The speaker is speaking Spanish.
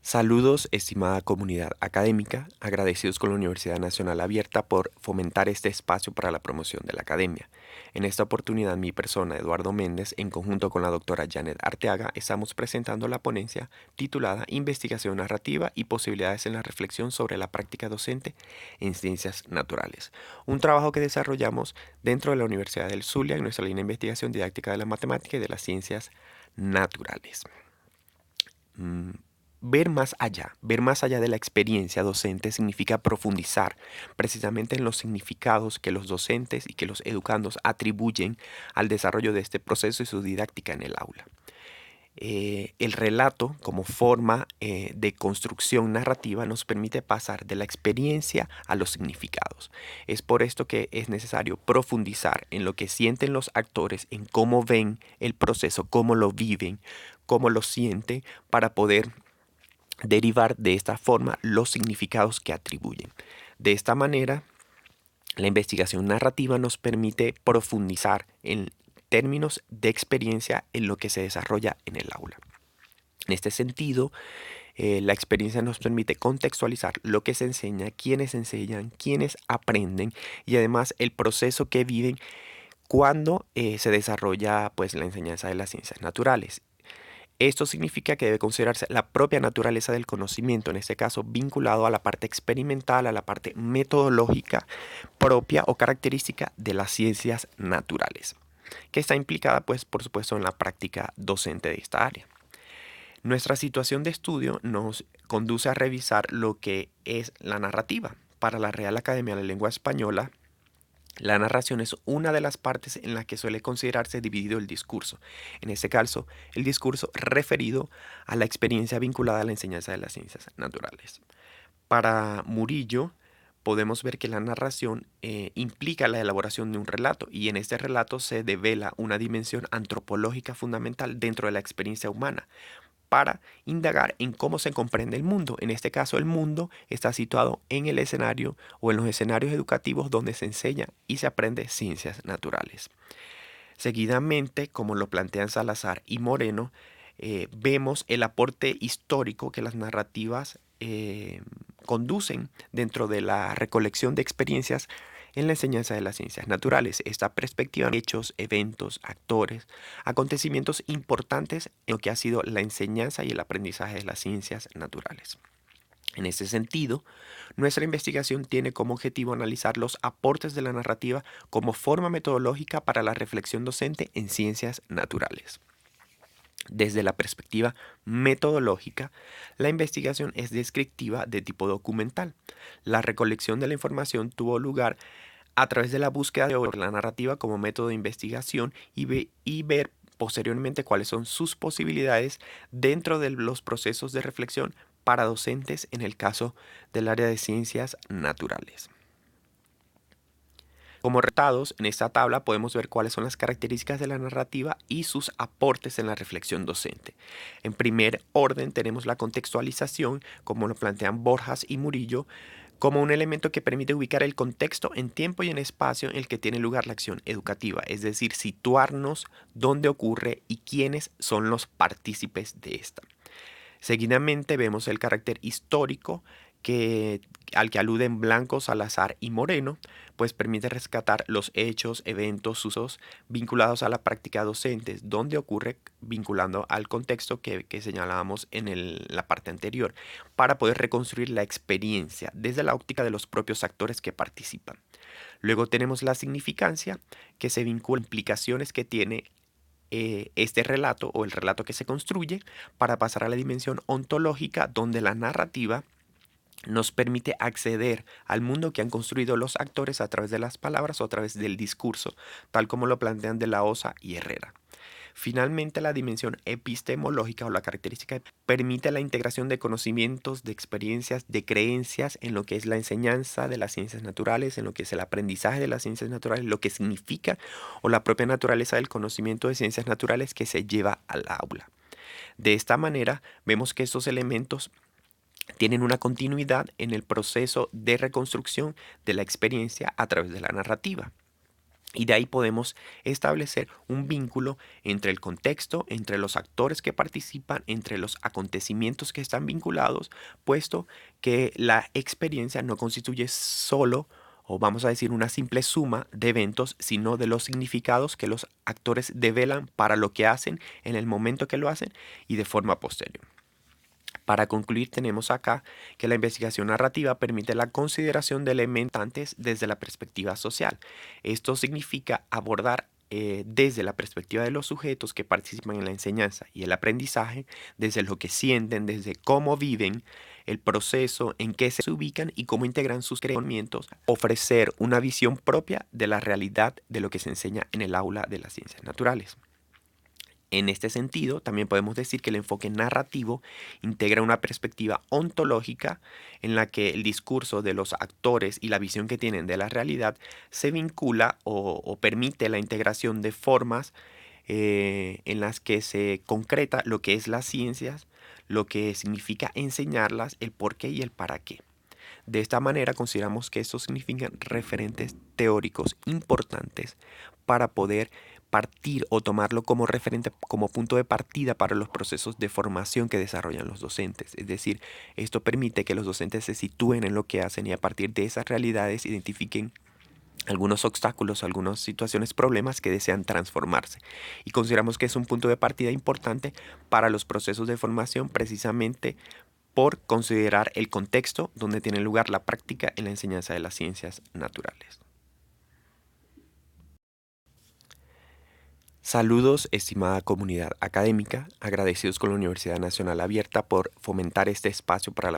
Saludos, estimada comunidad académica, agradecidos con la Universidad Nacional Abierta por fomentar este espacio para la promoción de la academia. En esta oportunidad, mi persona, Eduardo Méndez, en conjunto con la doctora Janet Arteaga, estamos presentando la ponencia titulada Investigación narrativa y posibilidades en la reflexión sobre la práctica docente en ciencias naturales. Un trabajo que desarrollamos dentro de la Universidad del Zulia en nuestra línea de investigación didáctica de la matemática y de las ciencias naturales. Mm, ver más allá de la experiencia docente significa profundizar precisamente en los significados que los docentes y que los educandos atribuyen al desarrollo de este proceso y su didáctica en el aula. El relato como forma de construcción narrativa nos permite pasar de la experiencia a los significados. Es por esto que es necesario profundizar en lo que sienten los actores, en cómo ven el proceso, cómo lo viven, cómo lo sienten, para poder derivar de esta forma los significados que atribuyen. De esta manera, la investigación narrativa nos permite profundizar en términos de experiencia en lo que se desarrolla en el aula. En este sentido, la experiencia nos permite contextualizar lo que se enseña, quiénes enseñan, quiénes aprenden y además el proceso que viven cuando se desarrolla pues, la enseñanza de las ciencias naturales. Esto significa que debe considerarse la propia naturaleza del conocimiento, en este caso vinculado a la parte experimental, a la parte metodológica propia o característica de las ciencias naturales, que está implicada, pues, por supuesto, en la práctica docente de esta área. Nuestra situación de estudio nos conduce a revisar lo que es la narrativa. Para la Real Academia de la Lengua Española, la narración es una de las partes en la que suele considerarse dividido el discurso. En este caso, el discurso referido a la experiencia vinculada a la enseñanza de las ciencias naturales. Para Murillo, podemos ver que la narración implica la elaboración de un relato y en este relato se devela una dimensión antropológica fundamental dentro de la experiencia humana para indagar en cómo se comprende el mundo. En este caso, el mundo está situado en el escenario o en los escenarios educativos donde se enseña y se aprende ciencias naturales. Seguidamente, como lo plantean Salazar y Moreno, vemos el aporte histórico que las narrativas conducen dentro de la recolección de experiencias en la enseñanza de las ciencias naturales. Esta perspectiva de hechos, eventos, actores, acontecimientos importantes en lo que ha sido la enseñanza y el aprendizaje de las ciencias naturales. En este sentido, nuestra investigación tiene como objetivo analizar los aportes de la narrativa como forma metodológica para la reflexión docente en ciencias naturales. Desde la perspectiva metodológica, la investigación es descriptiva de tipo documental. La recolección de la información tuvo lugar a través de la búsqueda de la narrativa como método de investigación y ver posteriormente cuáles son sus posibilidades dentro de los procesos de reflexión para docentes en el caso del área de ciencias naturales. Como resultados, en esta tabla podemos ver cuáles son las características de la narrativa y sus aportes en la reflexión docente. En primer orden tenemos la contextualización, como lo plantean Borjas y Murillo, como un elemento que permite ubicar el contexto en tiempo y en espacio en el que tiene lugar la acción educativa, es decir, situarnos dónde ocurre y quiénes son los partícipes de esta. Seguidamente vemos el carácter histórico al que aluden Blanco, Salazar y Moreno, pues permite rescatar los hechos, eventos, usos vinculados a la práctica docente, donde ocurre vinculando al contexto que señalábamos en la parte anterior, para poder reconstruir la experiencia desde la óptica de los propios actores que participan. Luego tenemos la significancia, que se vincula a implicaciones que tiene este relato o el relato que se construye para pasar a la dimensión ontológica, donde la narrativa nos permite acceder al mundo que han construido los actores a través de las palabras o a través del discurso, tal como lo plantean De la Osa y Herrera. Finalmente, la dimensión epistemológica o la característica permite la integración de conocimientos, de experiencias, de creencias en lo que es la enseñanza de las ciencias naturales, en lo que es el aprendizaje de las ciencias naturales, lo que significa o la propia naturaleza del conocimiento de ciencias naturales que se lleva al aula. De esta manera, vemos que estos elementos tienen una continuidad en el proceso de reconstrucción de la experiencia a través de la narrativa. Y de ahí podemos establecer un vínculo entre el contexto, entre los actores que participan, entre los acontecimientos que están vinculados, puesto que la experiencia no constituye solo, o vamos a decir, una simple suma de eventos, sino de los significados que los actores develan para lo que hacen en el momento que lo hacen y de forma posterior. Para concluir, tenemos acá que la investigación narrativa permite la consideración de elementos desde la perspectiva social. Esto significa abordar desde la perspectiva de los sujetos que participan en la enseñanza y el aprendizaje, desde lo que sienten, desde cómo viven, el proceso en que se ubican y cómo integran sus conocimientos, ofrecer una visión propia de la realidad de lo que se enseña en el aula de las ciencias naturales. En este sentido, también podemos decir que el enfoque narrativo integra una perspectiva ontológica en la que el discurso de los actores y la visión que tienen de la realidad se vincula o permite la integración de formas en las que se concreta lo que es las ciencias, lo que significa enseñarlas, el por qué y el para qué. De esta manera consideramos que estos significan referentes teóricos importantes para poder partir o tomarlo como referente, como punto de partida para los procesos de formación que desarrollan los docentes. Es decir, esto permite que los docentes se sitúen en lo que hacen y a partir de esas realidades identifiquen algunos obstáculos, algunas situaciones, problemas que desean transformarse. Y consideramos que es un punto de partida importante para los procesos de formación precisamente por considerar el contexto donde tiene lugar la práctica en la enseñanza de las ciencias naturales. Saludos, estimada comunidad académica, agradecidos con la Universidad Nacional Abierta por fomentar este espacio para la